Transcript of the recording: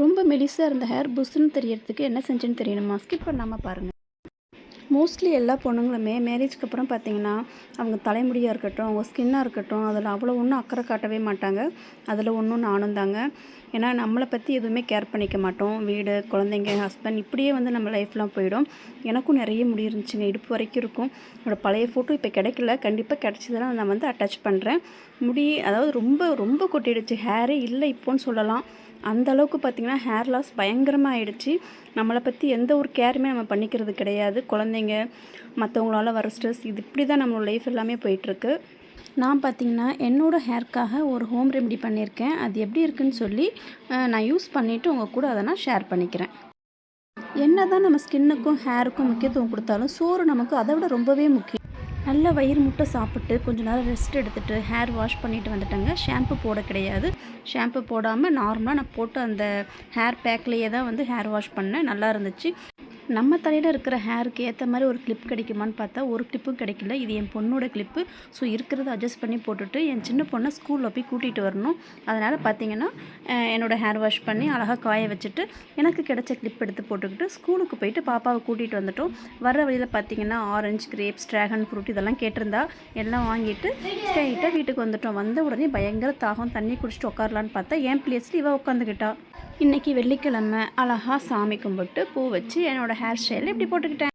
ரொம்ப மெலிசா இருந்த ஹேர் புஸ்ஸுன்னு தெரியறதுக்கு என்ன செஞ்சேன்னு தெரியணுமா? ஸ்கிப் பண்ணாமல் பாருங்கள். மோஸ்ட்லி எல்லா பொண்ணுங்களுமே மேரேஜ்க்கு அப்புறம் பார்த்தீங்கன்னா, அவங்க தலைமுடியாக இருக்கட்டும், அவங்க ஸ்கின்னாக இருக்கட்டும், அதில் அவ்வளோ ஒன்றும் அக்கறை காட்டவே மாட்டாங்க. அதில் ஒன்றும் நானும் தாங்க. ஏன்னா நம்மளை பற்றி எதுவுமே கேர் பண்ணிக்க மாட்டோம். வீடு, குழந்தைங்க, ஹஸ்பண்ட் இப்படியே வந்து நம்ம லைஃப்லாம் போயிடும். எனக்கும் நிறைய முடி இருந்துச்சுங்க. இடுப்பு வரைக்கும் இருக்கும். என்னோடய பழைய ஃபோட்டோ இப்போ கிடைக்கல. கண்டிப்பாக கிடச்சதுன்னா நான் வந்து அட்டாச் பண்ணுறேன். முடி அதாவது ரொம்ப ரொம்ப கொட்டிடுச்சு. ஹேரே இல்லை இப்போன்னு சொல்லலாம். அந்த அளவுக்கு பார்த்திங்கன்னா ஹேர் லாஸ் பயங்கரமாக ஆயிடுச்சு. நம்மளை பற்றி எந்த ஒரு கேருமே நம்ம பண்ணிக்கிறது கிடையாது. குழந்தைங்க, மற்றவங்களால வர ஸ்ட்ரெஸ், இது இப்படி தான் நம்மளோட லைஃப் எல்லாமே போயிட்டுருக்கு. நான் பார்த்திங்கன்னா என்னோடய ஹேர்க்காக ஒரு ஹோம் ரெமெடி பண்ணியிருக்கேன். அது எப்படி இருக்குதுன்னு சொல்லி நான் யூஸ் பண்ணிவிட்டு உங்கள் கூட அதை நான் ஷேர் பண்ணிக்கிறேன். என்ன தான் நம்ம ஸ்கின்னுக்கும் ஹேருக்கும் முக்கியத்துவம் கொடுத்தாலும் சோறு நமக்கு அதை விட ரொம்பவே முக்கியம். நல்லா வயிறு முட்டை சாப்பிட்டு கொஞ்சம் நேரம் ரெஸ்ட் எடுத்துகிட்டு ஹேர் வாஷ் பண்ணிவிட்டு வந்துட்டேங்க. ஷாம்பு போட கிடையாது. ஷாம்பு போடாமல் நார்மலாக நான் போட்டு அந்த ஹேர் பேக்லேயே தான் வந்து ஹேர் வாஷ் பண்ணேன். நல்லா இருந்துச்சு. நம்ம தலையில் இருக்கிற ஹேருக்கு ஏற்ற மாதிரி ஒரு கிளிப் கிடைக்குமான்னு பார்த்தா ஒரு கிளிப்பும் கிடைக்கல. இது என் பொண்ணோட கிளிப்பு. ஸோ இருக்கிறத அட்ஜஸ்ட் பண்ணி போட்டுட்டு என் சின்ன பொண்ணை ஸ்கூலில் போய் கூட்டிகிட்டு வரணும். அதனால் பார்த்திங்கன்னா என்னோடய ஹேர் வாஷ் பண்ணி அழகாக காய வச்சுட்டு எனக்கு கிடைச்ச கிளிப் எடுத்து போட்டுக்கிட்டு ஸ்கூலுக்கு போயிட்டு பாப்பாவை கூட்டிகிட்டு வந்துட்டோம். வர வழியில் பார்த்திங்கன்னா ஆரஞ்சு, கிரேப்ஸ், ட்ராகன் ஃப்ரூட் இதெல்லாம் கேட்டிருந்தா. எல்லாம் வாங்கிட்டு ஸ்ட்ரைட்டாக வீட்டுக்கு வந்துட்டோம். வந்த உடனே பயங்கர தாகம், தண்ணி குடிச்சிட்டு உட்காரலான்னு பார்த்தா என் பிளேஸில் இவள் உட்காந்துக்கிட்டா. இன்றைக்கி வெள்ளிக்கிழமை அழகாக சாமி கும்பிட்டு பூ வச்சு என்னோடய ஹேர் ஸ்டைலில் இப்படி போட்டுக்கிட்டேன்.